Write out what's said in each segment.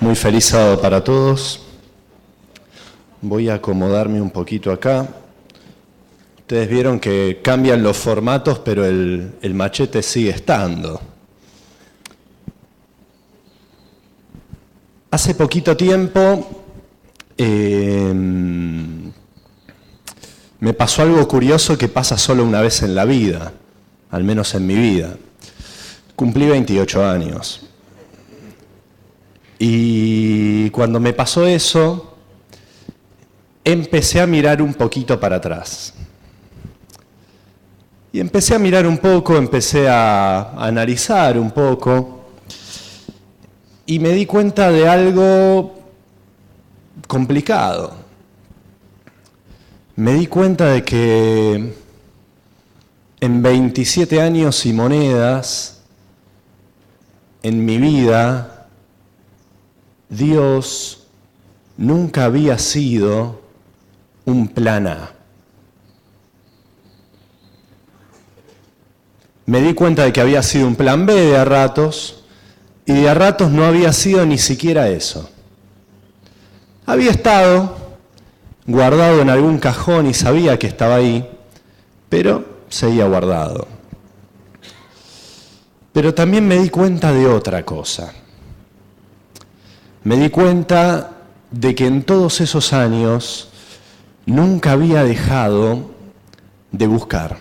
Muy feliz sábado para todos. Voy a acomodarme un poquito acá. Ustedes vieron que cambian los formatos, pero el machete sigue estando. Hace poquito tiempo me pasó algo curioso que pasa solo una vez en la vida, al menos en mi vida. Cumplí 28 años. Y cuando me pasó eso, empecé a mirar un poquito para atrás. Y empecé a mirar un poco, empecé a analizar un poco, y me di cuenta de algo complicado. Me di cuenta de que en 27 años y monedas, en mi vida, Dios nunca había sido un plan A. Me di cuenta de que había sido un plan B de a ratos, y de a ratos no había sido ni siquiera eso. Había estado guardado en algún cajón y sabía que estaba ahí, pero seguía guardado. Pero también me di cuenta de otra cosa. Me di cuenta de que en todos esos años nunca había dejado de buscar.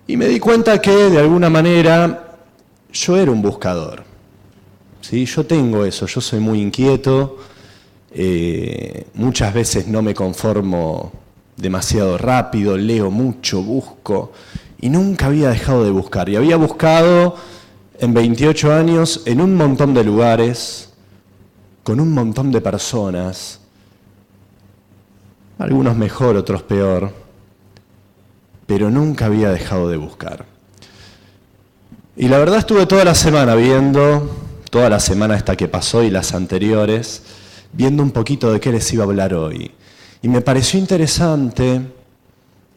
Y me di cuenta que de alguna manera yo era un buscador. ¿Sí? Yo tengo eso, yo soy muy inquieto, muchas veces no me conformo demasiado rápido, leo mucho, busco, y nunca había dejado de buscar. Y había buscado en 28 años en un montón de lugares, con un montón de personas, algunos mejor, otros peor, pero nunca había dejado de buscar. Y la verdad estuve toda la semana viendo, toda la semana esta que pasó y las anteriores, viendo un poquito de qué les iba a hablar hoy. Y me pareció interesante,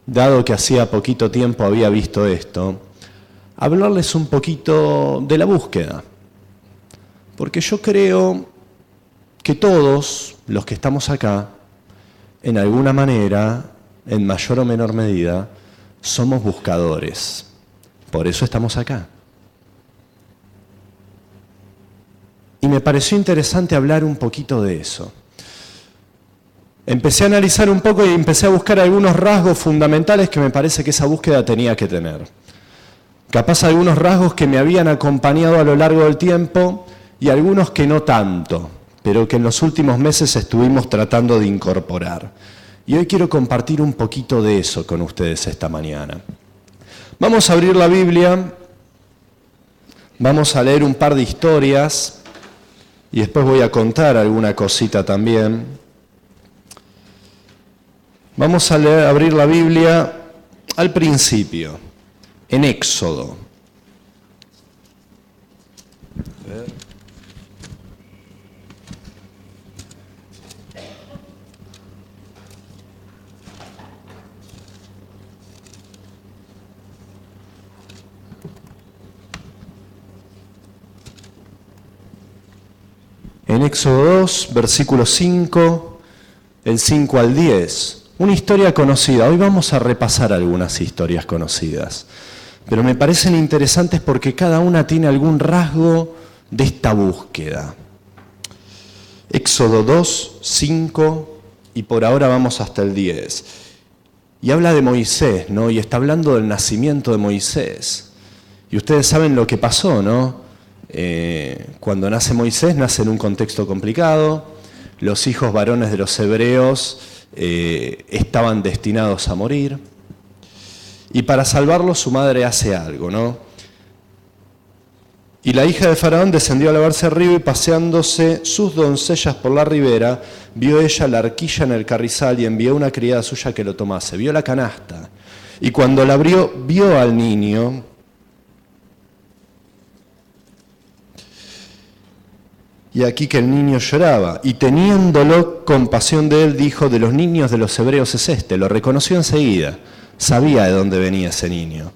dado que hacía poquito tiempo había visto esto, hablarles un poquito de la búsqueda. Porque yo creo que todos los que estamos acá, en alguna manera, en mayor o menor medida, somos buscadores. Por eso estamos acá. Y me pareció interesante hablar un poquito de eso. Empecé a analizar un poco y empecé a buscar algunos rasgos fundamentales que me parece que esa búsqueda tenía que tener. Capaz algunos rasgos que me habían acompañado a lo largo del tiempo y algunos que no tanto, pero que en los últimos meses estuvimos tratando de incorporar. Y hoy quiero compartir un poquito de eso con ustedes esta mañana. Vamos a abrir la Biblia, vamos a leer un par de historias y después voy a contar alguna cosita también. Vamos a abrir la Biblia al principio. En Éxodo. En Éxodo 2, versículo 5, el 5 al 10. Una historia conocida. Hoy vamos a repasar algunas historias conocidas. Pero me parecen interesantes porque cada una tiene algún rasgo de esta búsqueda. Éxodo 2, 5 y por ahora vamos hasta el 10. Y habla de Moisés, ¿no? Y está hablando del nacimiento de Moisés. Y ustedes saben lo que pasó, ¿no? Cuando nace Moisés, nace en un contexto complicado. Los hijos varones de los hebreos estaban destinados a morir. Y para salvarlo su madre hace algo, ¿no? Y la hija de Faraón descendió a lavarse al río y paseándose sus doncellas por la ribera, vio ella la arquilla en el carrizal y envió una criada suya que lo tomase. Vio la canasta y cuando la abrió, vio al niño. Y aquí que el niño lloraba, y teniéndolo compasión de él, dijo: de los niños de los hebreos es este. Lo reconoció enseguida. Sabía de dónde venía ese niño.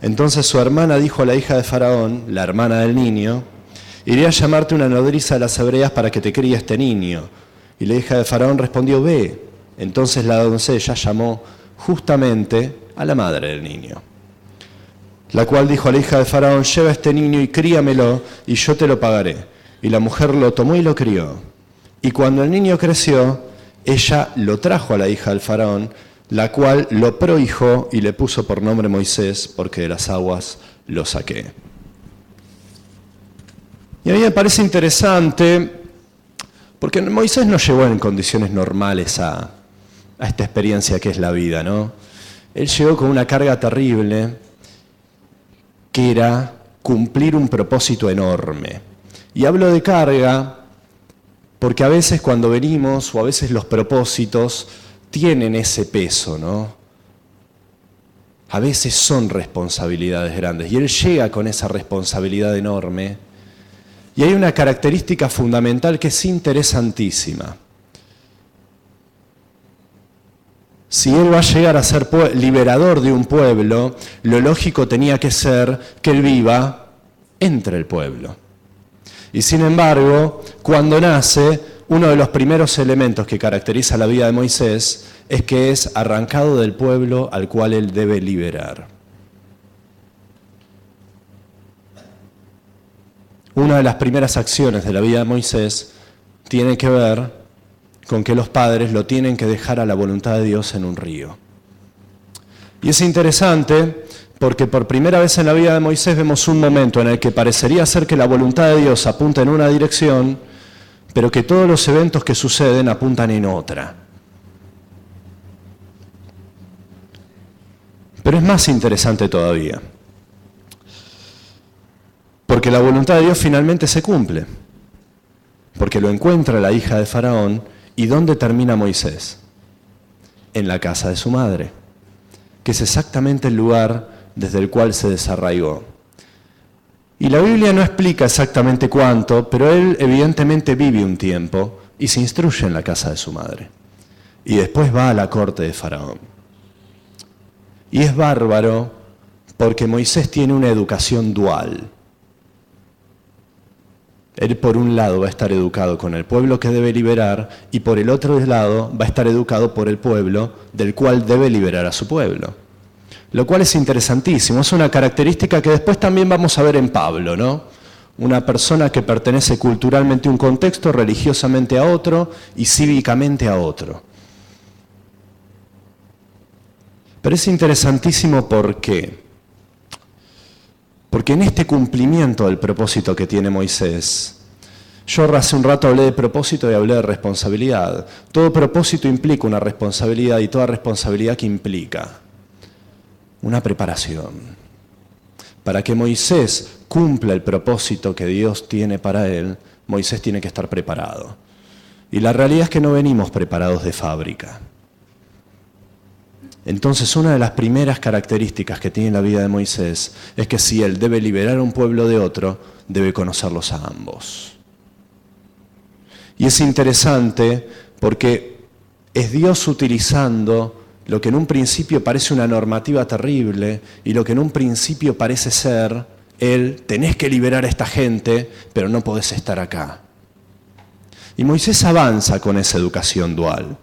Entonces su hermana dijo a la hija de Faraón, la hermana del niño, iré a llamarte una nodriza de las hebreas para que te críe este niño. Y la hija de Faraón respondió, ve. Entonces la doncella llamó justamente a la madre del niño, la cual dijo a la hija de Faraón, lleva este niño y críamelo, y yo te lo pagaré. Y la mujer lo tomó y lo crió. Y cuando el niño creció, ella lo trajo a la hija del Faraón, la cual lo prohijó y le puso por nombre Moisés, porque de las aguas lo saqué. Y a mí me parece interesante, porque Moisés no llegó en condiciones normales a esta experiencia que es la vida, ¿no? Él llegó con una carga terrible, que era cumplir un propósito enorme. Y hablo de carga porque a veces cuando venimos, o a veces los propósitos, tienen ese peso, ¿no? A veces son responsabilidades grandes, y él llega con esa responsabilidad enorme. Y hay una característica fundamental que es interesantísima. Si él va a llegar a ser liberador de un pueblo, lo lógico tenía que ser que él viva entre el pueblo. Y sin embargo, cuando nace, uno de los primeros elementos que caracteriza la vida de Moisés es que es arrancado del pueblo al cual él debe liberar. Una de las primeras acciones de la vida de Moisés tiene que ver con que los padres lo tienen que dejar a la voluntad de Dios en un río. Y es interesante porque por primera vez en la vida de Moisés vemos un momento en el que parecería ser que la voluntad de Dios apunta en una dirección, pero que todos los eventos que suceden apuntan en otra. Pero es más interesante todavía, porque la voluntad de Dios finalmente se cumple, porque lo encuentra la hija de Faraón. ¿Y dónde termina Moisés? En la casa de su madre, que es exactamente el lugar desde el cual se desarraigó. Y la Biblia no explica exactamente cuánto, pero él evidentemente vive un tiempo y se instruye en la casa de su madre. Y después va a la corte de Faraón. Y es bárbaro porque Moisés tiene una educación dual. Él por un lado va a estar educado con el pueblo que debe liberar y por el otro lado va a estar educado por el pueblo del cual debe liberar a su pueblo. Lo cual es interesantísimo, es una característica que después también vamos a ver en Pablo, ¿no? Una persona que pertenece culturalmente a un contexto, religiosamente a otro y cívicamente a otro. Pero es interesantísimo ¿por qué? Porque en este cumplimiento del propósito que tiene Moisés, yo hace un rato hablé de propósito y hablé de responsabilidad. Todo propósito implica una responsabilidad y toda responsabilidad que implica una preparación. Para que Moisés cumpla el propósito que Dios tiene para él, Moisés tiene que estar preparado. Y la realidad es que no venimos preparados de fábrica. Entonces, una de las primeras características que tiene la vida de Moisés es que si él debe liberar a un pueblo de otro, debe conocerlos a ambos. Y es interesante porque es Dios utilizando lo que en un principio parece una normativa terrible y lo que en un principio parece ser, tenés que liberar a esta gente, pero no podés estar acá. Y Moisés avanza con esa educación dual.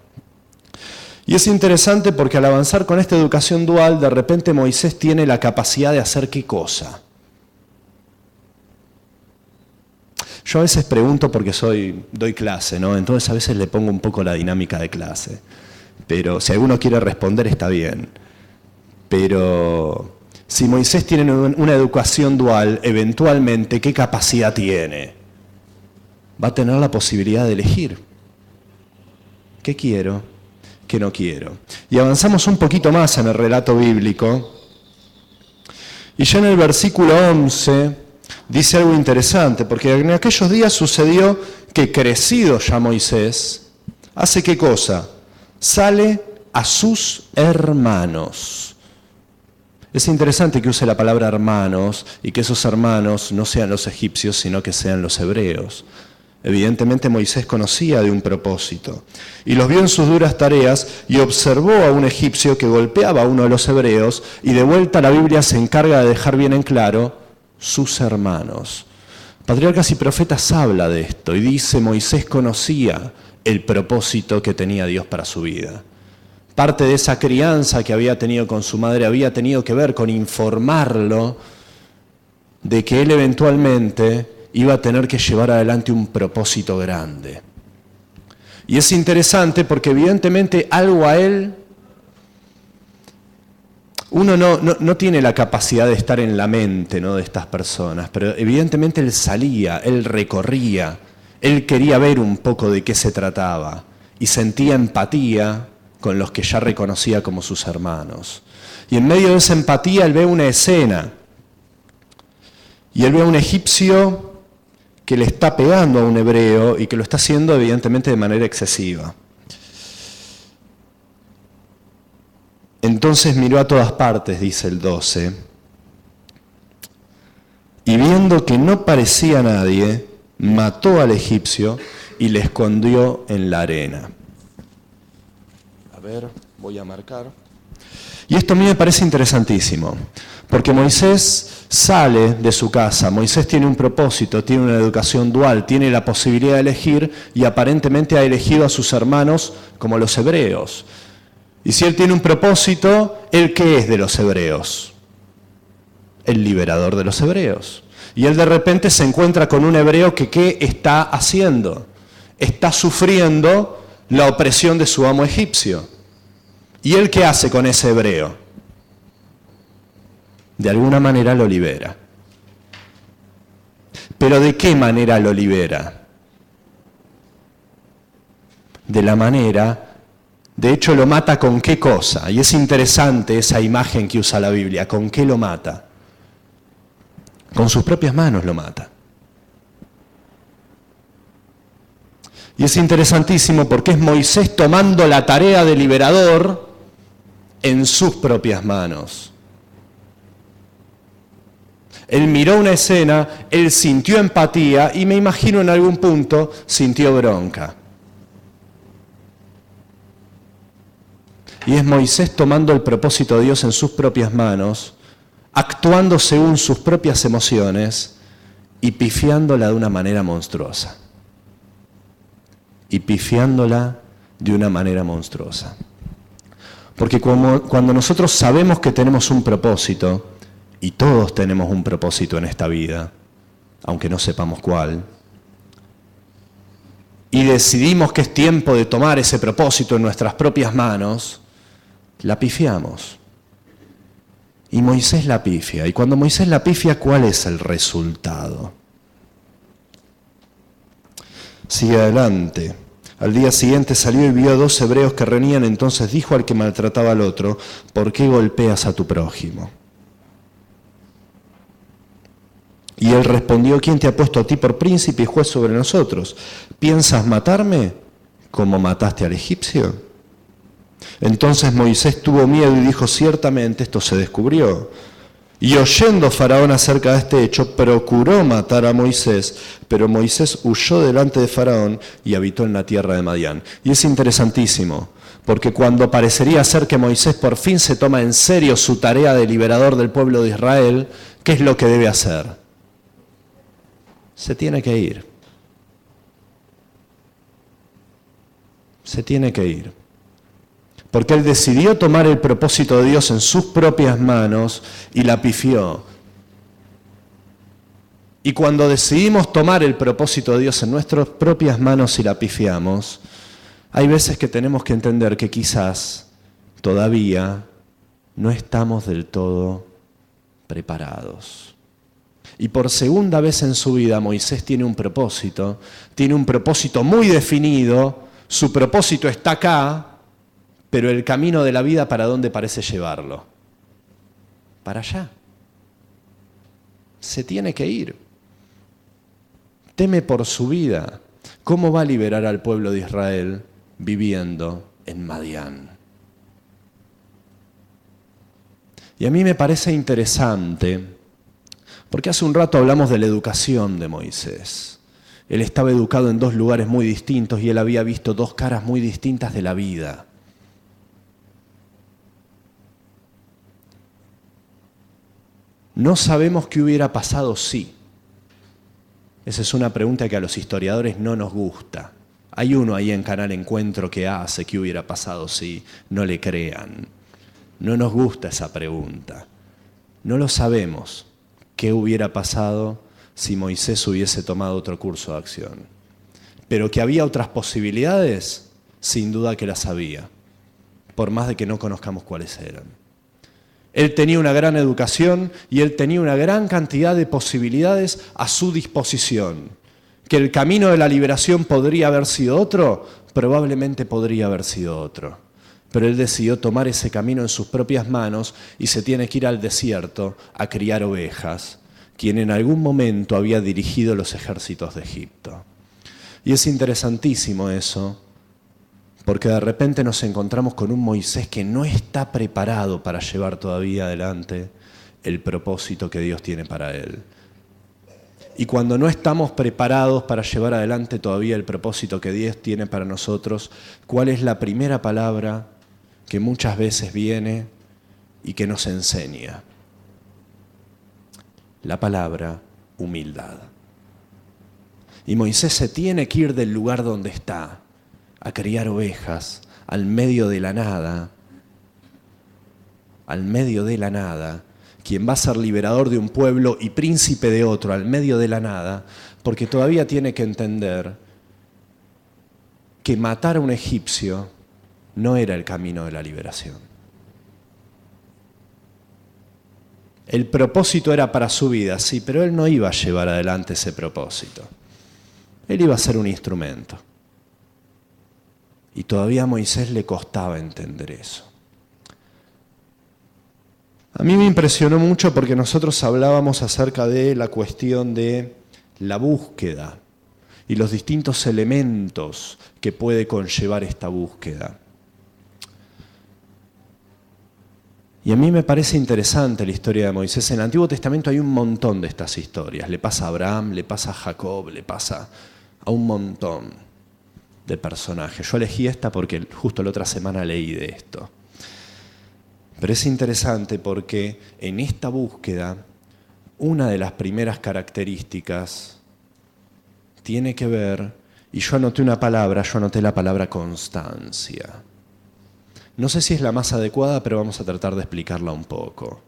Y es interesante porque al avanzar con esta educación dual, de repente Moisés tiene la capacidad de hacer ¿qué cosa? Yo a veces pregunto porque doy clase, ¿no? Entonces a veces le pongo un poco la dinámica de clase. Pero si alguno quiere responder está bien. Pero si Moisés tiene una educación dual, eventualmente, ¿qué capacidad tiene? Va a tener la posibilidad de elegir. ¿Qué quiero? Que no quiero. Y avanzamos un poquito más en el relato bíblico. Y ya en el versículo 11 dice algo interesante, porque en aquellos días sucedió que crecido ya Moisés, ¿hace qué cosa? Sale a sus hermanos. Es interesante que use la palabra hermanos y que esos hermanos no sean los egipcios, sino que sean los hebreos. Evidentemente Moisés conocía de un propósito y los vio en sus duras tareas y observó a un egipcio que golpeaba a uno de los hebreos y de vuelta la Biblia se encarga de dejar bien en claro sus hermanos. Patriarcas y Profetas habla de esto y dice: Moisés conocía el propósito que tenía Dios para su vida. Parte de esa crianza que había tenido con su madre había tenido que ver con informarlo de que él eventualmente iba a tener que llevar adelante un propósito grande. Y es interesante porque evidentemente algo a él, uno no tiene la capacidad de estar en la mente, ¿no?, de estas personas, pero evidentemente él salía, él recorría, él quería ver un poco de qué se trataba y sentía empatía con los que ya reconocía como sus hermanos. Y en medio de esa empatía él ve una escena, y él ve a un egipcio que le está pegando a un hebreo y que lo está haciendo evidentemente de manera excesiva. Entonces miró a todas partes, dice el 12, y viendo que no parecía nadie, mató al egipcio y le escondió en la arena. A ver, voy a marcar. Y esto a mí me parece interesantísimo, porque Moisés sale de su casa, Moisés tiene un propósito, tiene una educación dual, tiene la posibilidad de elegir y aparentemente ha elegido a sus hermanos como los hebreos. Y si él tiene un propósito, ¿él qué es de los hebreos? El liberador de los hebreos. Y él de repente se encuentra con un hebreo que ¿qué está haciendo? Está sufriendo la opresión de su amo egipcio. ¿Y él qué hace con ese hebreo? De alguna manera lo libera. ¿Pero de qué manera lo libera? De la manera... De hecho, lo mata con qué cosa. Y es interesante esa imagen que usa la Biblia. ¿Con qué lo mata? Con sus propias manos lo mata. Y es interesantísimo porque es Moisés tomando la tarea de liberador en sus propias manos. Él miró una escena, él sintió empatía y me imagino en algún punto sintió bronca. Y es Moisés tomando el propósito de Dios en sus propias manos, actuando según sus propias emociones y pifiándola de una manera monstruosa. Y pifiándola de una manera monstruosa. Porque cuando nosotros sabemos que tenemos un propósito, y todos tenemos un propósito en esta vida, aunque no sepamos cuál, y decidimos que es tiempo de tomar ese propósito en nuestras propias manos, la pifiamos. Y Moisés la pifia. Y cuando Moisés la pifia, ¿cuál es el resultado? Sigue adelante. Al día siguiente salió y vio a 2 hebreos que reñían, entonces dijo al que maltrataba al otro: ¿por qué golpeas a tu prójimo? Y él respondió: ¿quién te ha puesto a ti por príncipe y juez sobre nosotros? ¿Piensas matarme como mataste al egipcio? Entonces Moisés tuvo miedo y dijo: ciertamente esto se descubrió. Y oyendo Faraón acerca de este hecho, procuró matar a Moisés, pero Moisés huyó delante de Faraón y habitó en la tierra de Madián. Y es interesantísimo, porque cuando parecería ser que Moisés por fin se toma en serio su tarea de liberador del pueblo de Israel, ¿qué es lo que debe hacer? Se tiene que ir. Se tiene que ir. Porque él decidió tomar el propósito de Dios en sus propias manos y la pifió. Y cuando decidimos tomar el propósito de Dios en nuestras propias manos y la pifiamos, hay veces que tenemos que entender que quizás todavía no estamos del todo preparados. Y por segunda vez en su vida Moisés tiene un propósito muy definido, su propósito está acá, pero el camino de la vida, ¿para dónde parece llevarlo? Para allá. Se tiene que ir. Teme por su vida. ¿Cómo va a liberar al pueblo de Israel viviendo en Madián? Y a mí me parece interesante, porque hace un rato hablamos de la educación de Moisés. Él estaba educado en 2 lugares muy distintos y él había visto 2 caras muy distintas de la vida. No sabemos qué hubiera pasado si. Esa es una pregunta que a los historiadores no nos gusta. Hay uno ahí en Canal Encuentro que hace qué hubiera pasado si no le crean. No nos gusta esa pregunta. No lo sabemos qué hubiera pasado si Moisés hubiese tomado otro curso de acción. Pero que había otras posibilidades, sin duda que las había, por más de que no conozcamos cuáles eran. Él tenía una gran educación y él tenía una gran cantidad de posibilidades a su disposición. ¿Que el camino de la liberación podría haber sido otro? Probablemente podría haber sido otro. Pero él decidió tomar ese camino en sus propias manos y se tiene que ir al desierto a criar ovejas, quien en algún momento había dirigido los ejércitos de Egipto. Y es interesantísimo eso, porque de repente nos encontramos con un Moisés que no está preparado para llevar todavía adelante el propósito que Dios tiene para él. Y cuando no estamos preparados para llevar adelante todavía el propósito que Dios tiene para nosotros, ¿cuál es la primera palabra que muchas veces viene y que nos enseña? La palabra humildad. Y Moisés se tiene que ir del lugar donde está a criar ovejas, al medio de la nada, quien va a ser liberador de un pueblo y príncipe de otro, al medio de la nada, porque todavía tiene que entender que matar a un egipcio no era el camino de la liberación. El propósito era para su vida, sí, pero él no iba a llevar adelante ese propósito. Él iba a ser un instrumento. Y todavía a Moisés le costaba entender eso. A mí me impresionó mucho porque nosotros hablábamos acerca de la cuestión de la búsqueda y los distintos elementos que puede conllevar esta búsqueda. Y a mí me parece interesante la historia de Moisés. En el Antiguo Testamento hay un montón de estas historias. Le pasa a Abraham, le pasa a Jacob, le pasa a un montón de personajes. Yo elegí esta porque justo la otra semana leí de esto. Pero es interesante porque en esta búsqueda, una de las primeras características tiene que ver, y yo anoté la palabra constancia. No sé si es la más adecuada, pero vamos a tratar de explicarla un poco.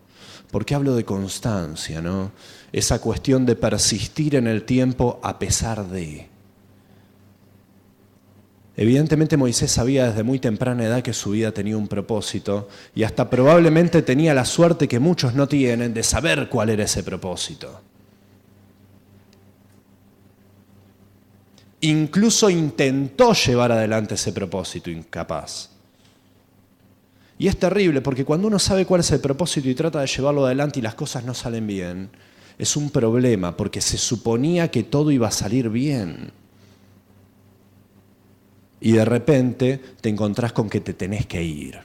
¿Por qué hablo de constancia, no? Esa cuestión de persistir en el tiempo a pesar de. Evidentemente Moisés sabía desde muy temprana edad que su vida tenía un propósito y hasta probablemente tenía la suerte que muchos no tienen de saber cuál era ese propósito. Incluso intentó llevar adelante ese propósito, incapaz. Y es terrible porque cuando uno sabe cuál es el propósito y trata de llevarlo adelante y las cosas no salen bien, es un problema porque se suponía que todo iba a salir bien. Y de repente te encontrás con que te tenés que ir.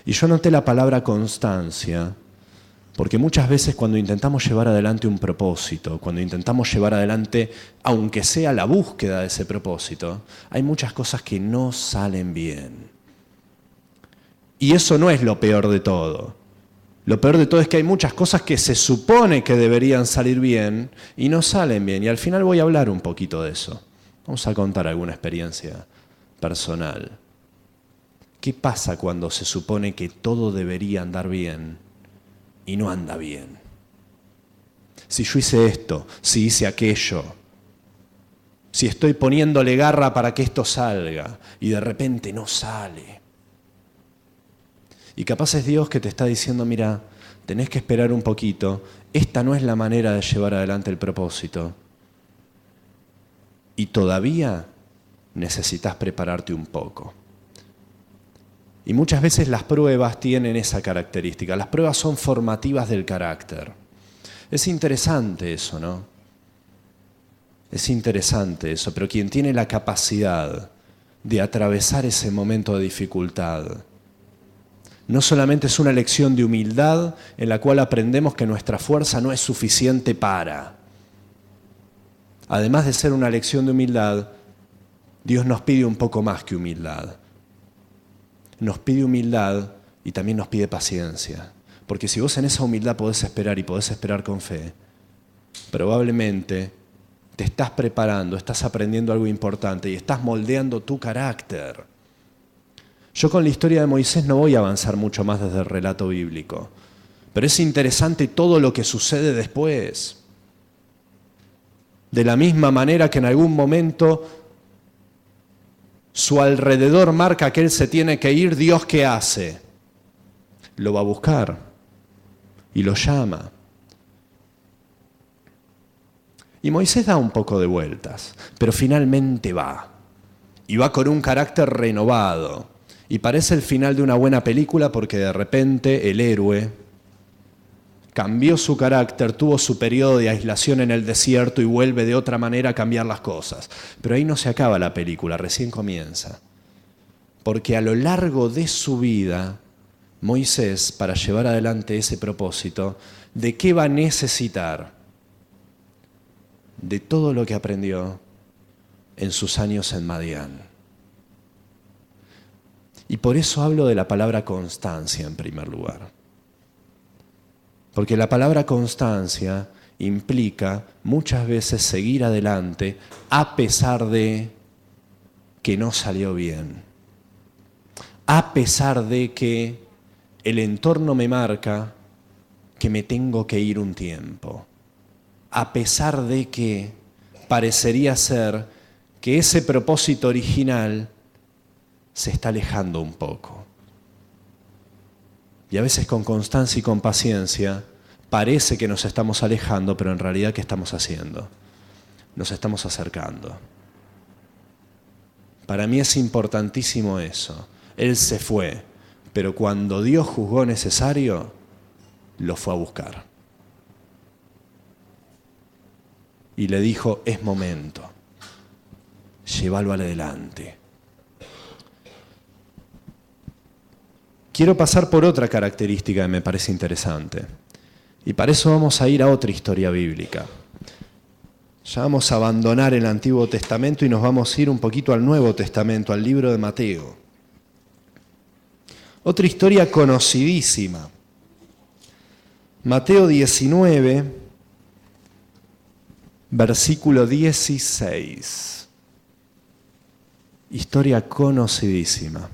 Y yo noté la palabra constancia, porque muchas veces cuando intentamos llevar adelante un propósito, cuando intentamos llevar adelante, aunque sea la búsqueda de ese propósito, hay muchas cosas que no salen bien. Y eso no es lo peor de todo. Lo peor de todo es que hay muchas cosas que se supone que deberían salir bien y no salen bien. Y al final voy a hablar un poquito de eso. Vamos a contar alguna experiencia personal. ¿Qué pasa cuando se supone que todo debería andar bien y no anda bien? Si yo hice esto, si hice aquello, si estoy poniéndole garra para que esto salga y de repente no sale. Y capaz es Dios que te está diciendo, mira, tenés que esperar un poquito, esta no es la manera de llevar adelante el propósito. Y todavía necesitas prepararte un poco. Y muchas veces las pruebas tienen esa característica. Las pruebas son formativas del carácter. Es interesante eso, ¿no? Es interesante eso, pero quien tiene la capacidad de atravesar ese momento de dificultad, no solamente es una lección de humildad en la cual aprendemos que nuestra fuerza no es suficiente para. Además de ser una lección de humildad, Dios nos pide un poco más que humildad. Nos pide humildad y también nos pide paciencia. Porque si vos en esa humildad podés esperar y podés esperar con fe, probablemente te estás preparando, estás aprendiendo algo importante y estás moldeando tu carácter. Yo con la historia de Moisés no voy a avanzar mucho más desde el relato bíblico, pero es interesante todo lo que sucede después. De la misma manera que en algún momento su alrededor marca que él se tiene que ir, Dios, ¿qué hace? Lo va a buscar y lo llama. Y Moisés da un poco de vueltas, pero finalmente va. Y va con un carácter renovado. Y parece el final de una buena película porque de repente el héroe cambió su carácter, tuvo su periodo de aislación en el desierto y vuelve de otra manera a cambiar las cosas. Pero ahí no se acaba la película, recién comienza. Porque a lo largo de su vida, Moisés, para llevar adelante ese propósito, ¿de qué va a necesitar? De todo lo que aprendió en sus años en Madián. Y por eso hablo de la palabra constancia en primer lugar. Porque la palabra constancia implica muchas veces seguir adelante a pesar de que no salió bien. A pesar de que el entorno me marca que me tengo que ir un tiempo. A pesar de que parecería ser que ese propósito original se está alejando un poco. Y a veces con constancia y con paciencia parece que nos estamos alejando, pero en realidad ¿qué estamos haciendo? Nos estamos acercando. Para mí es importantísimo eso. Él se fue, pero cuando Dios juzgó necesario, lo fue a buscar. Y le dijo, es momento, llévalo adelante. Quiero pasar por otra característica que me parece interesante. Y para eso vamos a ir a otra historia bíblica. Ya vamos a abandonar el Antiguo Testamento y nos vamos a ir un poquito al Nuevo Testamento, al libro de Mateo. Otra historia conocidísima. Mateo 19, versículo 16. Historia conocidísima.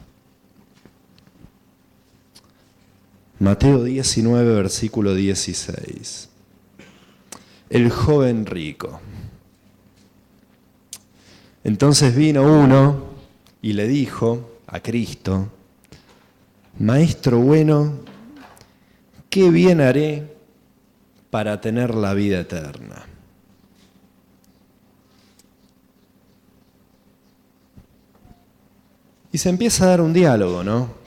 Mateo 19, versículo 16. El joven rico. Entonces vino uno y le dijo a Cristo, Maestro bueno, ¿qué bien haré para tener la vida eterna? Y se empieza a dar un diálogo, ¿no?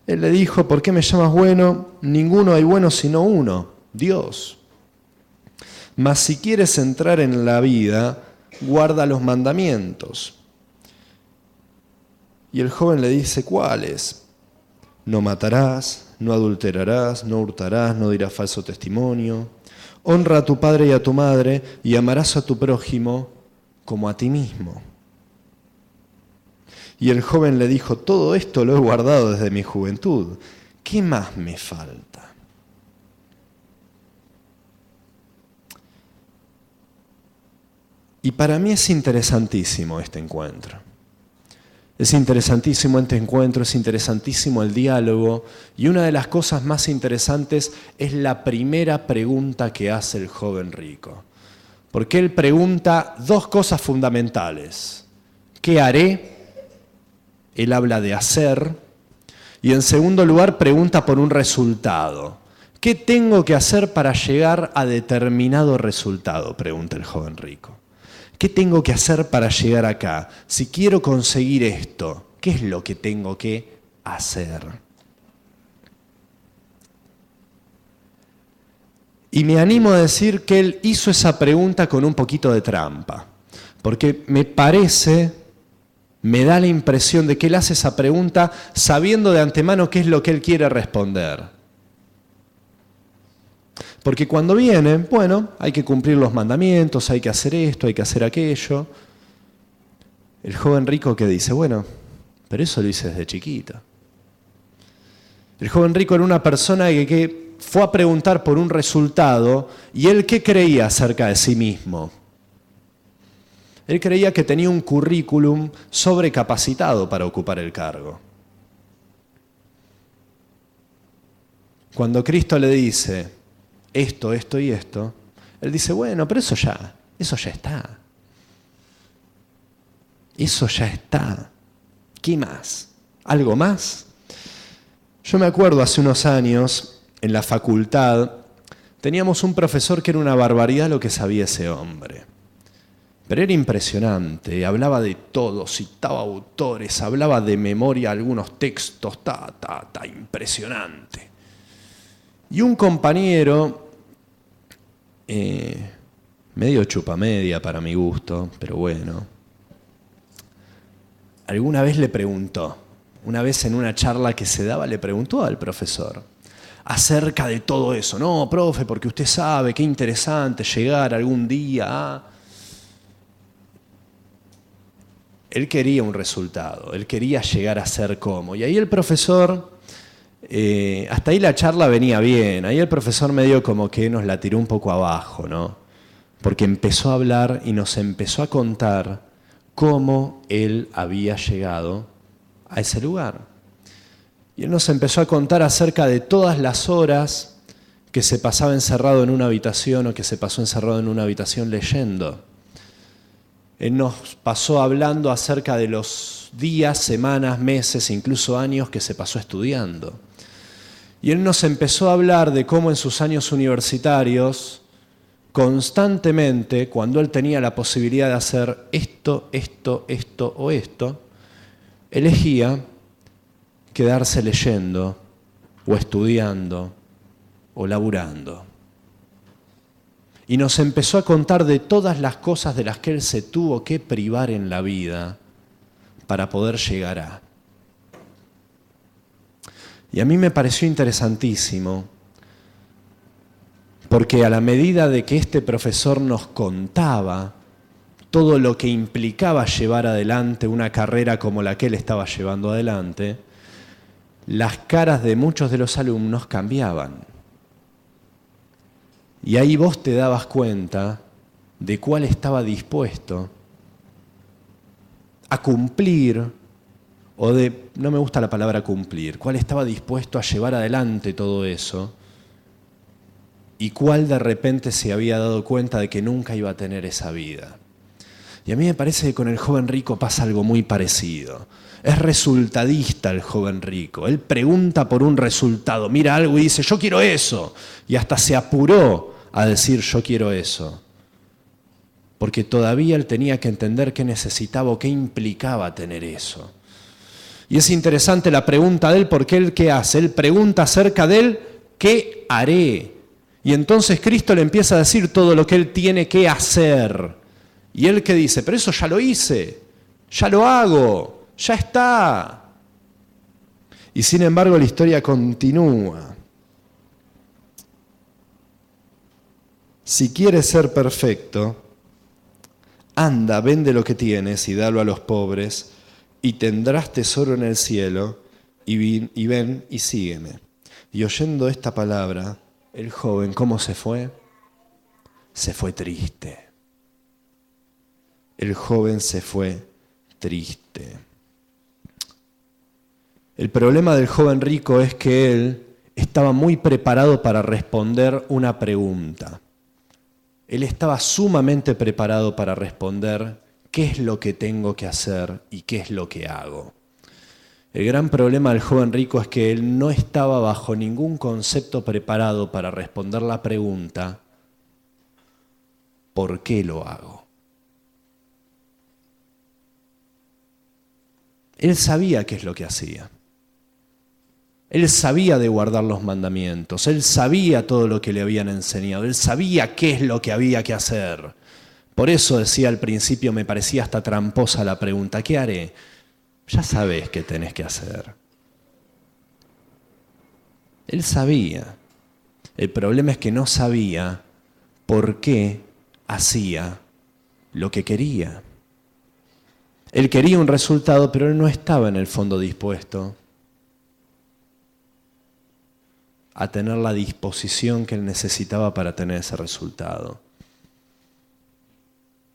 Él le dijo, ¿por qué me llamas bueno? Ninguno hay bueno sino uno, Dios. Mas si quieres entrar en la vida, guarda los mandamientos. Y el joven le dice, ¿cuáles? No matarás, no adulterarás, no hurtarás, no dirás falso testimonio. Honra a tu padre y a tu madre y amarás a tu prójimo como a ti mismo. Y el joven le dijo, todo esto lo he guardado desde mi juventud. ¿Qué más me falta? Y para mí es interesantísimo este encuentro. Es interesantísimo este encuentro, es interesantísimo el diálogo. Y una de las cosas más interesantes es la primera pregunta que hace el joven rico. Porque él pregunta dos cosas fundamentales. ¿Qué haré? Él habla de hacer. Y en segundo lugar pregunta por un resultado. ¿Qué tengo que hacer para llegar a determinado resultado? Pregunta el joven rico. ¿Qué tengo que hacer para llegar acá? Si quiero conseguir esto, ¿qué es lo que tengo que hacer? Y me animo a decir que él hizo esa pregunta con un poquito de trampa. Porque me da la impresión de que él hace esa pregunta sabiendo de antemano qué es lo que él quiere responder. Porque cuando viene, bueno, hay que cumplir los mandamientos, hay que hacer esto, hay que hacer aquello. El joven rico que dice, bueno, pero eso lo hice desde chiquito. El joven rico era una persona que fue a preguntar por un resultado, ¿y él qué creía acerca de sí mismo? Él creía que tenía un currículum sobrecapacitado para ocupar el cargo. Cuando Cristo le dice esto, esto y esto, él dice, bueno, pero eso ya está. Eso ya está. ¿Qué más? ¿Algo más? Yo me acuerdo hace unos años, en la facultad, teníamos un profesor que era una barbaridad lo que sabía ese hombre. Pero era impresionante, hablaba de todo, citaba autores, hablaba de memoria algunos textos, impresionante. Y un compañero, medio chupamedia para mi gusto, pero bueno, alguna vez le preguntó, una vez en una charla que se daba, le preguntó al profesor acerca de todo eso. No, profe, porque usted sabe qué interesante llegar algún día a... Él quería un resultado, él quería llegar a ser como. Y ahí el profesor, hasta ahí la charla venía bien, ahí el profesor medio como que nos la tiró un poco abajo, ¿no? Porque empezó a hablar y nos empezó a contar cómo él había llegado a ese lugar. Y él nos empezó a contar acerca de todas las horas que se pasaba encerrado en una habitación o que se pasó encerrado en una habitación leyendo. Él nos pasó hablando acerca de los días, semanas, meses, incluso años que se pasó estudiando. Y él nos empezó a hablar de cómo en sus años universitarios, constantemente, cuando él tenía la posibilidad de hacer esto o esto, elegía quedarse leyendo o estudiando o laburando. Y nos empezó a contar de todas las cosas de las que él se tuvo que privar en la vida para poder llegar a. Y a mí me pareció interesantísimo, porque a la medida de que este profesor nos contaba todo lo que implicaba llevar adelante una carrera como la que él estaba llevando adelante, las caras de muchos de los alumnos cambiaban. Y ahí vos te dabas cuenta de cuál estaba dispuesto a cumplir, o de, no me gusta la palabra cumplir, cuál estaba dispuesto a llevar adelante todo eso, y cuál de repente se había dado cuenta de que nunca iba a tener esa vida. Y a mí me parece que con el joven rico pasa algo muy parecido. Es resultadista el joven rico. Él pregunta por un resultado, mira algo y dice, yo quiero eso. Y hasta se apuró a decir, yo quiero eso. Porque todavía él tenía que entender qué necesitaba o qué implicaba tener eso. Y es interesante la pregunta de él, porque él ¿qué hace? Él pregunta acerca de él, ¿qué haré? Y entonces Cristo le empieza a decir todo lo que él tiene que hacer. Y él ¿qué dice? Pero eso ya lo hice, ya lo hago, ya está. Y sin embargo la historia continúa. Si quieres ser perfecto, anda, vende lo que tienes y dalo a los pobres, y tendrás tesoro en el cielo, y ven y sígueme. Y oyendo esta palabra, el joven, ¿cómo se fue? Se fue triste. El joven se fue triste. El problema del joven rico es que él estaba muy preparado para responder una pregunta. Él estaba sumamente preparado para responder qué es lo que tengo que hacer y qué es lo que hago. El gran problema del joven rico es que él no estaba bajo ningún concepto preparado para responder la pregunta, ¿por qué lo hago? Él sabía qué es lo que hacía. Él sabía de guardar los mandamientos, él sabía todo lo que le habían enseñado, él sabía qué es lo que había que hacer. Por eso decía al principio, me parecía hasta tramposa la pregunta, ¿qué haré? Ya sabes qué tenés que hacer. Él sabía. El problema es que no sabía por qué hacía lo que quería. Él quería un resultado, pero él no estaba en el fondo dispuesto a tener la disposición que él necesitaba para tener ese resultado.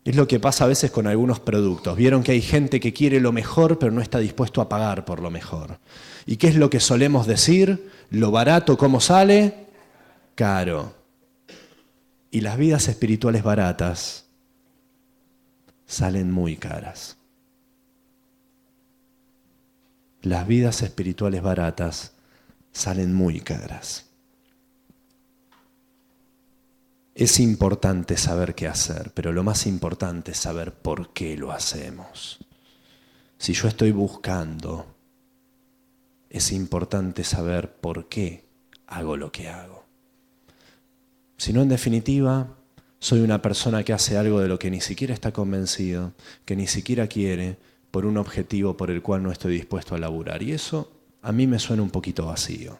Es lo que pasa a veces con algunos productos. Vieron que hay gente que quiere lo mejor, pero no está dispuesto a pagar por lo mejor. ¿Y qué es lo que solemos decir? Lo barato, ¿cómo sale? Caro. Y las vidas espirituales baratas salen muy caras. Las vidas espirituales baratas salen muy caras. Es importante saber qué hacer, pero lo más importante es saber por qué lo hacemos. Si yo estoy buscando, es importante saber por qué hago lo que hago. Si no, en definitiva, soy una persona que hace algo de lo que ni siquiera está convencido, que ni siquiera quiere, por un objetivo por el cual no estoy dispuesto a laburar. Y eso a mí me suena un poquito vacío.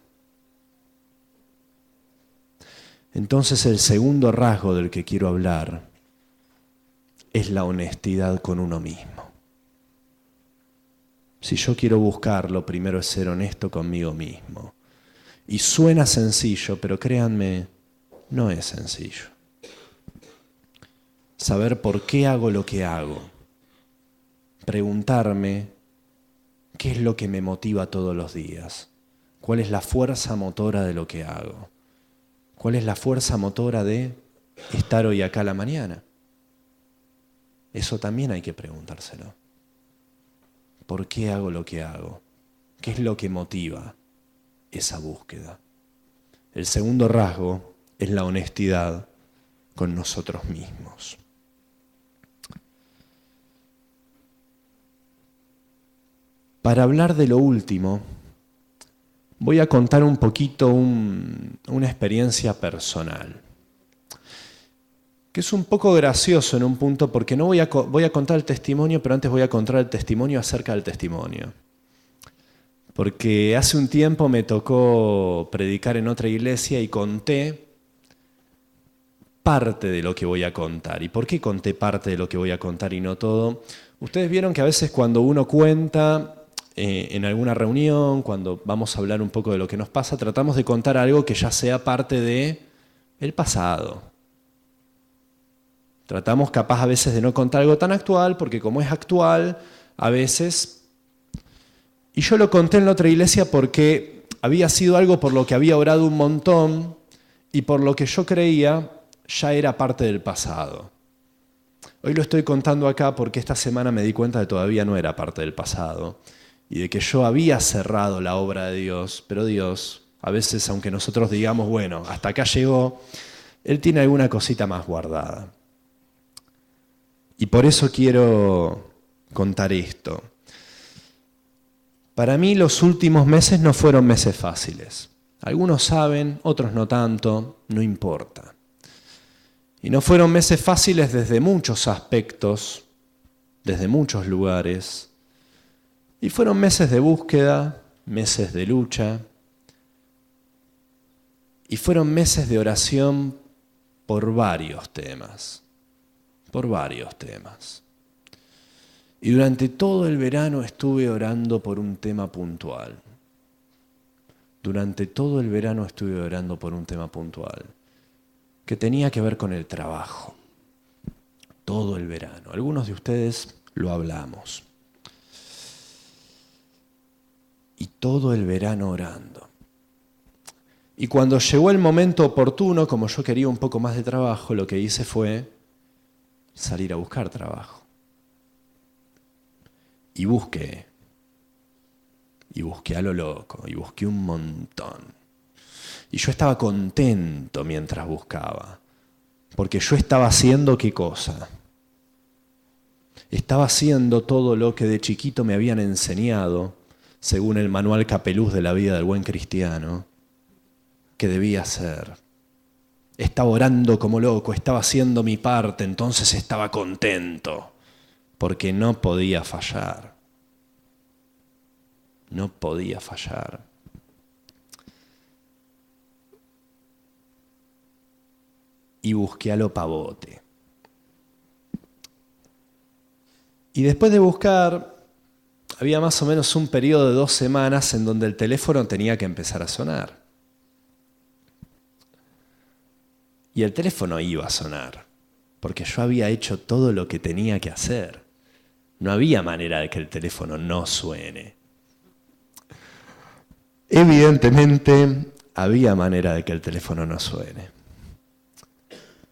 Entonces el segundo rasgo del que quiero hablar es la honestidad con uno mismo. Si yo quiero buscar, lo primero es ser honesto conmigo mismo. Y suena sencillo, pero créanme, no es sencillo. Saber por qué hago lo que hago. Preguntarme qué es lo que me motiva todos los días. ¿Cuál es la fuerza motora de lo que hago? ¿Cuál es la fuerza motora de estar hoy acá a la mañana? Eso también hay que preguntárselo. ¿Por qué hago lo que hago? ¿Qué es lo que motiva esa búsqueda? El segundo rasgo es la honestidad con nosotros mismos. Para hablar de lo último, voy a contar un poquito una experiencia personal, que es un poco gracioso en un punto porque no voy a contar el testimonio, pero antes voy a contar el testimonio acerca del testimonio. Porque hace un tiempo me tocó predicar en otra iglesia y conté parte de lo que voy a contar. ¿Y por qué conté parte de lo que voy a contar y no todo? Ustedes vieron que a veces cuando uno cuenta en alguna reunión, cuando vamos a hablar un poco de lo que nos pasa, tratamos de contar algo que ya sea parte del pasado. Tratamos capaz a veces de no contar algo tan actual, porque como es actual, a veces... Y yo lo conté en la otra iglesia porque había sido algo por lo que había orado un montón y por lo que yo creía ya era parte del pasado. Hoy lo estoy contando acá porque esta semana me di cuenta de que todavía no era parte del pasado y de que yo había cerrado la obra de Dios, pero Dios, a veces aunque nosotros digamos, bueno, hasta acá llegó, Él tiene alguna cosita más guardada. Y por eso quiero contar esto. Para mí los últimos meses no fueron meses fáciles. Algunos saben, otros no tanto, no importa. Y no fueron meses fáciles desde muchos aspectos, desde muchos lugares. Y fueron meses de búsqueda, meses de lucha. Y fueron meses de oración por varios temas. Por varios temas. Y durante todo el verano estuve orando por un tema puntual. Durante todo el verano estuve orando por un tema puntual, que tenía que ver con el trabajo. Todo el verano. Algunos de ustedes lo hablamos. Y todo el verano orando. Y cuando llegó el momento oportuno, como yo quería un poco más de trabajo, lo que hice fue salir a buscar trabajo. Y busqué a lo loco, y busqué un montón. Y yo estaba contento mientras buscaba, porque yo estaba haciendo ¿qué cosa? Estaba haciendo todo lo que de chiquito me habían enseñado, según el manual Capeluz de la vida del buen cristiano, que debía hacer. Estaba orando como loco, estaba haciendo mi parte, entonces estaba contento, porque no podía fallar. No podía fallar. Y busqué a lo pavote. Y después de buscar, había más o menos un periodo de 2 semanas en donde el teléfono tenía que empezar a sonar. Y el teléfono iba a sonar, porque yo había hecho todo lo que tenía que hacer. No había manera de que el teléfono no suene. Evidentemente, había manera de que el teléfono no suene.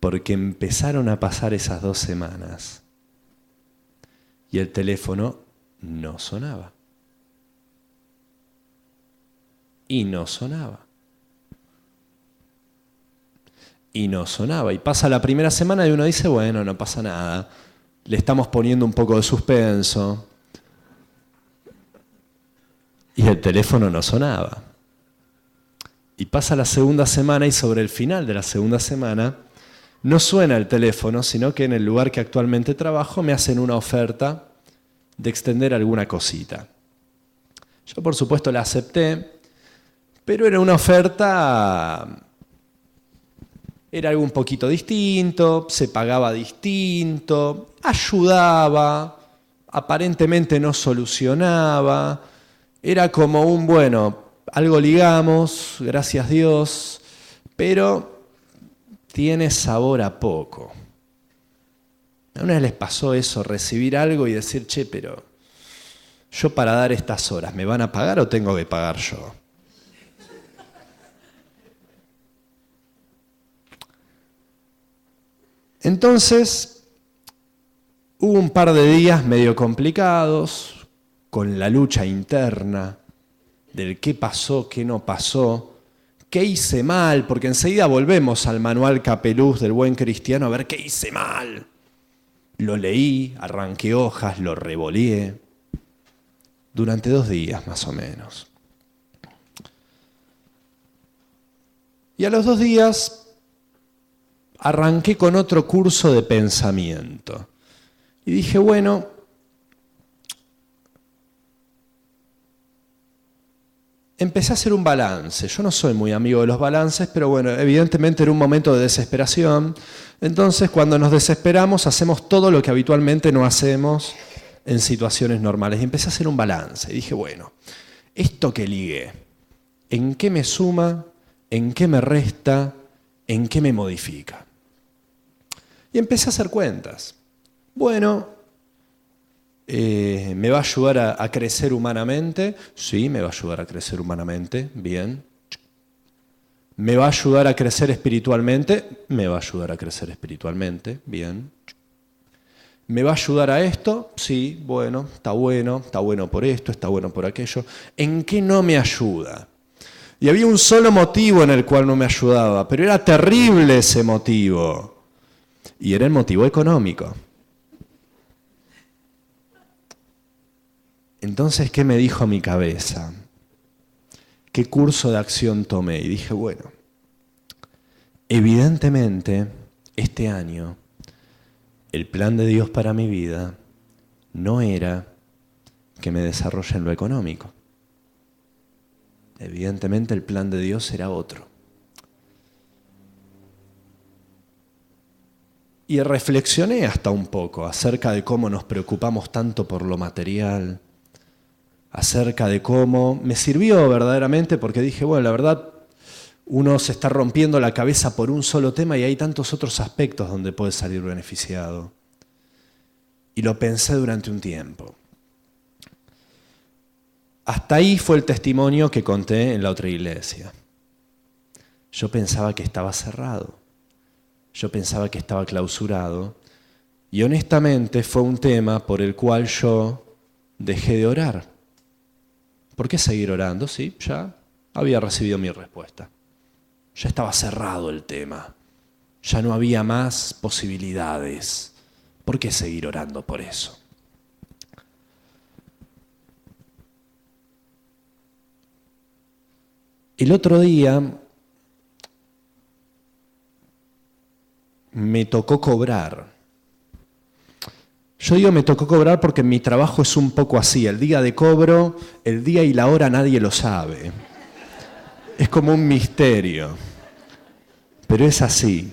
Porque empezaron a pasar esas 2 semanas y el teléfono no sonaba. Y no sonaba. Y no sonaba. Y pasa la primera semana y uno dice, bueno, no pasa nada. Le estamos poniendo un poco de suspenso. Y el teléfono no sonaba. Y pasa la segunda semana y sobre el final de la segunda semana no suena el teléfono, sino que en el lugar que actualmente trabajo me hacen una oferta de extender alguna cosita. Yo por supuesto la acepté, pero era una oferta, era algo un poquito distinto, se pagaba distinto, ayudaba, aparentemente no solucionaba, era como un, bueno, algo ligamos, gracias Dios, pero tiene sabor a poco. A una vez les pasó eso, recibir algo y decir, che, pero yo para dar estas horas, ¿me van a pagar o tengo que pagar yo? Entonces, hubo un par de días medio complicados, con la lucha interna del qué pasó, qué no pasó, qué hice mal, porque enseguida volvemos al manual Capeluz del buen cristiano a ver qué hice mal. Lo leí, arranqué hojas, lo revoleé, durante 2 días más o menos. Y a los 2 días arranqué con otro curso de pensamiento. Y dije, bueno, empecé a hacer un balance. Yo no soy muy amigo de los balances, pero bueno, evidentemente era un momento de desesperación. Entonces, cuando nos desesperamos, hacemos todo lo que habitualmente no hacemos en situaciones normales. Y empecé a hacer un balance. Y dije, bueno, esto que ligué, ¿en qué me suma? ¿En qué me resta? ¿En qué me modifica? Y empecé a hacer cuentas. Bueno, ¿me va a ayudar a crecer humanamente? Sí, me va a ayudar a crecer humanamente, bien. ¿Me va a ayudar a crecer espiritualmente? Me va a ayudar a crecer espiritualmente, bien. ¿Me va a ayudar a esto? Sí, bueno, está bueno por esto, está bueno por aquello. ¿En qué no me ayuda? Y había un solo motivo en el cual no me ayudaba, pero era terrible ese motivo. Y era el motivo económico. Entonces, ¿qué me dijo mi cabeza? ¿Qué curso de acción tomé? Y dije, bueno, evidentemente, este año, el plan de Dios para mi vida no era que me desarrolle en lo económico. Evidentemente, el plan de Dios era otro. Y reflexioné hasta un poco acerca de cómo nos preocupamos tanto por lo material, acerca de cómo me sirvió verdaderamente porque dije, bueno, la verdad, uno se está rompiendo la cabeza por un solo tema y hay tantos otros aspectos donde puede salir beneficiado. Y lo pensé durante un tiempo. Hasta ahí fue el testimonio que conté en la otra iglesia. Yo pensaba que estaba cerrado. Yo pensaba que estaba clausurado. Y honestamente fue un tema por el cual yo dejé de orar. ¿Por qué seguir orando? Sí, ya había recibido mi respuesta. Ya estaba cerrado el tema. Ya no había más posibilidades. ¿Por qué seguir orando por eso? El otro día me tocó cobrar. Yo digo me tocó cobrar porque mi trabajo es un poco así. El día de cobro, el día y la hora nadie lo sabe. Es como un misterio. Pero es así.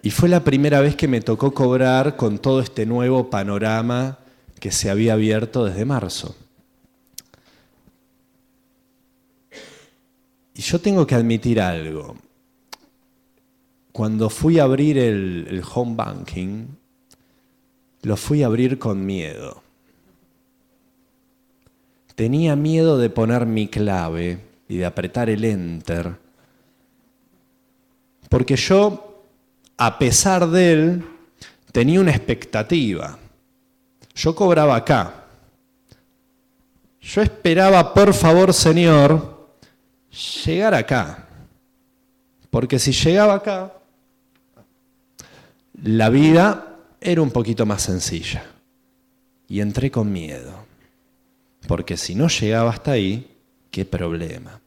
Y fue la primera vez que me tocó cobrar con todo este nuevo panorama que se había abierto desde marzo. Y yo tengo que admitir algo. cuando fui a abrir el home banking, lo fui a abrir con miedo. Tenía miedo de poner mi clave y de apretar el enter, porque yo, a pesar de él, tenía una expectativa. Yo cobraba acá. Yo esperaba, por favor, Señor, llegar acá. Porque si llegaba acá, la vida era un poquito más sencilla. Y entré con miedo. Porque si no llegaba hasta ahí, ¿qué problema?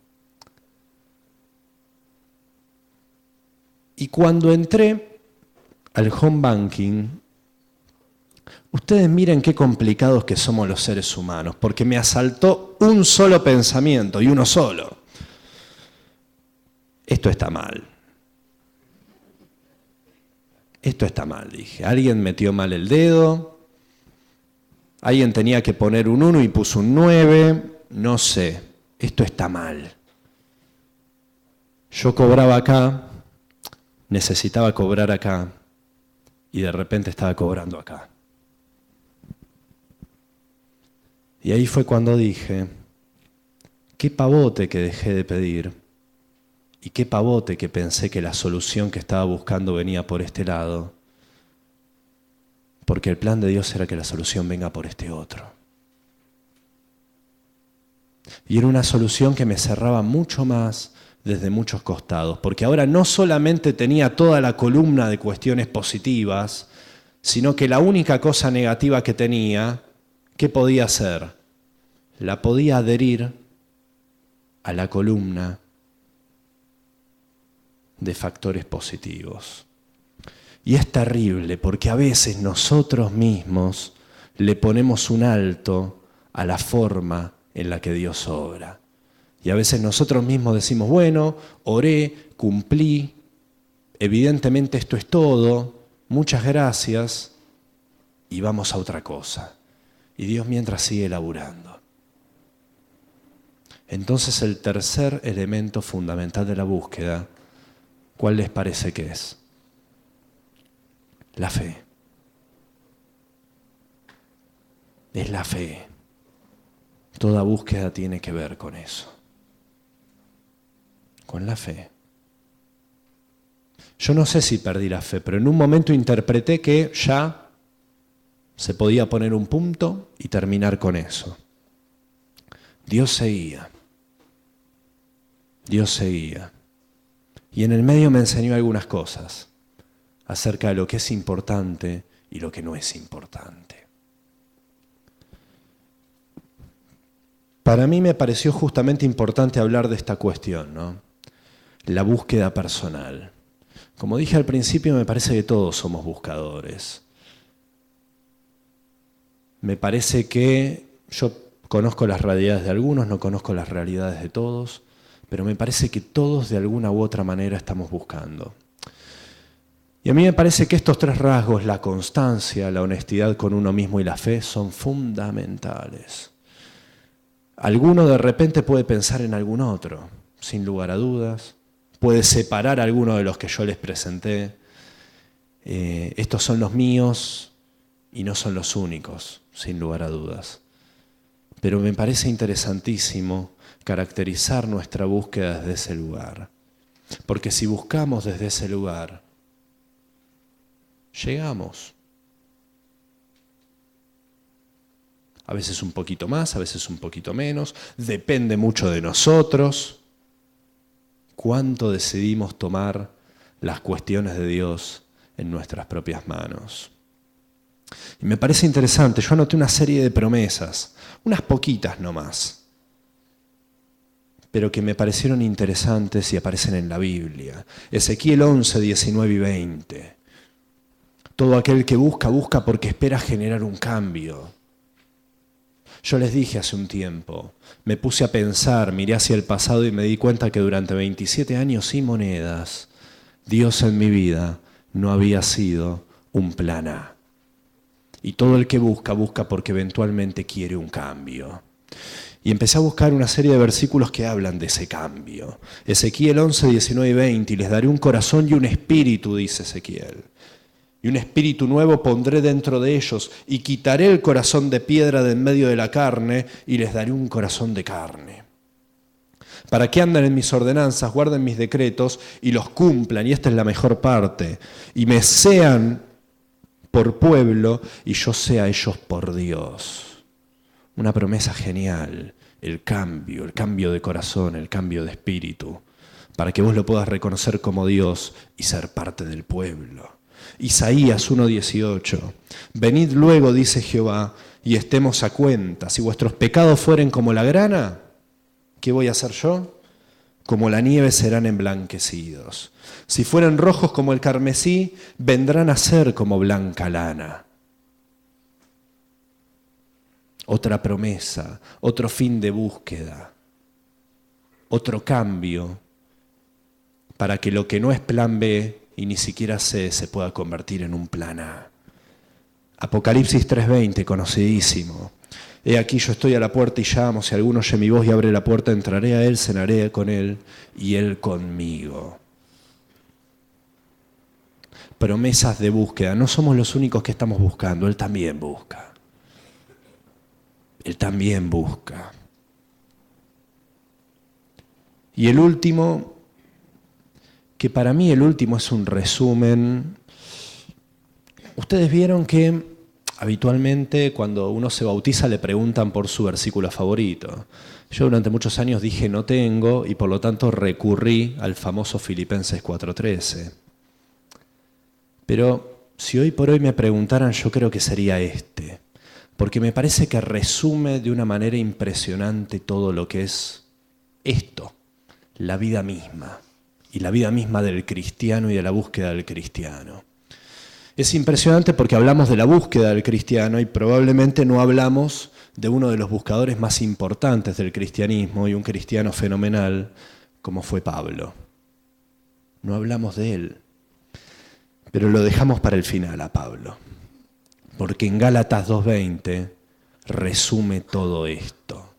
Y cuando entré al home banking, ustedes miren qué complicados que somos los seres humanos, porque me asaltó un solo pensamiento y uno solo. Esto está mal. Esto está mal, dije. Alguien metió mal el dedo, alguien tenía que poner un 1 y puso un 9, no sé, esto está mal. Yo cobraba acá, necesitaba cobrar acá y de repente estaba cobrando acá. Y ahí fue cuando dije, qué pavote que dejé de pedir y qué pavote que pensé que la solución que estaba buscando venía por este lado, porque el plan de Dios era que la solución venga por este otro. Y era una solución que me cerraba mucho más desde muchos costados, porque ahora no solamente tenía toda la columna de cuestiones positivas, sino que la única cosa negativa que tenía, ¿qué podía hacer? La podía adherir a la columna de factores positivos. Y es terrible porque a veces nosotros mismos le ponemos un alto a la forma en la que Dios obra. Y a veces nosotros mismos decimos, bueno, oré, cumplí, evidentemente esto es todo, muchas gracias, y vamos a otra cosa. Y Dios mientras sigue laburando. Entonces el tercer elemento fundamental de la búsqueda, ¿cuál les parece que es? La fe. Es la fe. Toda búsqueda tiene que ver con eso. Con la fe. Yo no sé si perdí la fe, pero en un momento interpreté que ya se podía poner un punto y terminar con eso. Dios seguía. Dios seguía. Y en el medio me enseñó algunas cosas acerca de lo que es importante y lo que no es importante. Para mí me pareció justamente importante hablar de esta cuestión, ¿no? La búsqueda personal. Como dije al principio, me parece que todos somos buscadores. Me parece que yo conozco las realidades de algunos, no conozco las realidades de todos, pero me parece que todos de alguna u otra manera estamos buscando. Y a mí me parece que estos tres rasgos, la constancia, la honestidad con uno mismo y la fe, son fundamentales. Alguno de repente puede pensar en algún otro, sin lugar a dudas. Puede separar a alguno de los que yo les presenté. Estos son los míos y no son los únicos, sin lugar a dudas. Pero me parece interesantísimo caracterizar nuestra búsqueda desde ese lugar. Porque si buscamos desde ese lugar, llegamos. A veces un poquito más, a veces un poquito menos. Depende mucho de nosotros. ¿Cuánto decidimos tomar las cuestiones de Dios en nuestras propias manos? Y me parece interesante, yo anoté una serie de promesas, unas poquitas nomás, pero que me parecieron interesantes y aparecen en la Biblia. Ezequiel 11, 19 y 20. Todo aquel que busca, busca porque espera generar un cambio. Yo les dije hace un tiempo, me puse a pensar, miré hacia el pasado y me di cuenta que durante 27 años y monedas, Dios en mi vida no había sido un plan A. Y todo el que busca, busca porque eventualmente quiere un cambio. Y empecé a buscar una serie de versículos que hablan de ese cambio. Ezequiel 11, 19 y 20, y les daré un corazón y un espíritu, dice Ezequiel. Y un espíritu nuevo pondré dentro de ellos, y quitaré el corazón de piedra de en medio de la carne, y les daré un corazón de carne. Para que anden en mis ordenanzas, guarden mis decretos, y los cumplan, y esta es la mejor parte, y me sean por pueblo, y yo sea ellos por Dios. Una promesa genial, el cambio de corazón, el cambio de espíritu, para que vos lo puedas reconocer como Dios y ser parte del pueblo. Isaías 1:18, venid luego, dice Jehová, y estemos a cuenta. Si vuestros pecados fueren como la grana, ¿qué voy a hacer yo? Como la nieve serán emblanquecidos. Si fueren rojos como el carmesí, vendrán a ser como blanca lana. Otra promesa, otro fin de búsqueda, otro cambio para que lo que no es plan B y ni siquiera C se pueda convertir en un plan A. Apocalipsis 3:20, conocidísimo. He aquí yo estoy a la puerta y llamo, si alguno oye mi voz y abre la puerta, entraré a él, cenaré con él y él conmigo. Promesas de búsqueda, no somos los únicos que estamos buscando, él también busca. Él también busca. Y el último, que para mí el último es un resumen. Ustedes vieron que habitualmente cuando uno se bautiza le preguntan por su versículo favorito. Yo durante muchos años dije no tengo y por lo tanto recurrí al famoso Filipenses 4:13. Pero si hoy por hoy me preguntaran, yo creo que sería este. Porque me parece que resume de una manera impresionante todo lo que es esto, la vida misma, y la vida misma del cristiano y de la búsqueda del cristiano. Es impresionante porque hablamos de la búsqueda del cristiano y probablemente no hablamos de uno de los buscadores más importantes del cristianismo y un cristiano fenomenal como fue Pablo. No hablamos de él, pero lo dejamos para el final a Pablo. Porque en Gálatas 2:20 resume todo esto.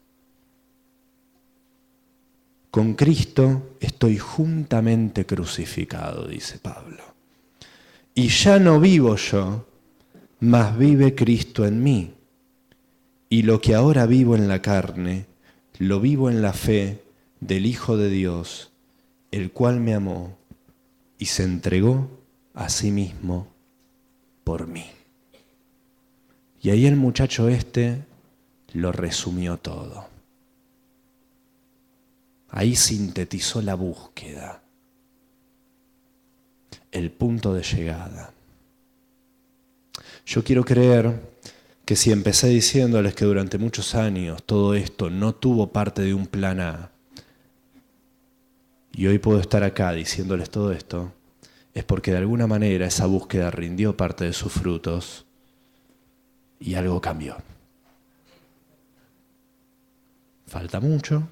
Con Cristo estoy juntamente crucificado, dice Pablo. Y ya no vivo yo, mas vive Cristo en mí. Y lo que ahora vivo en la carne, lo vivo en la fe del Hijo de Dios, el cual me amó y se entregó a sí mismo por mí. Y ahí el muchacho lo resumió todo. Ahí sintetizó la búsqueda, el punto de llegada. Yo quiero creer que si empecé diciéndoles que durante muchos años todo esto no tuvo parte de un plan A, y hoy puedo estar acá diciéndoles todo esto, es porque de alguna manera esa búsqueda rindió parte de sus frutos y algo cambió. Falta mucho,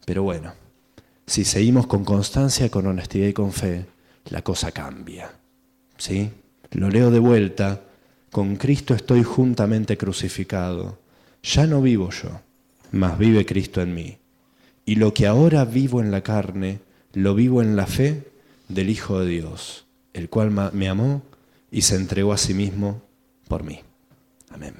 pero bueno, si seguimos con constancia, con honestidad y con fe, la cosa cambia. ¿Sí? Lo leo de vuelta. Con Cristo estoy juntamente crucificado. Ya no vivo yo, mas vive Cristo en mí. Y lo que ahora vivo en la carne, lo vivo en la fe del Hijo de Dios, el cual me amó y se entregó a sí mismo por mí. Amén.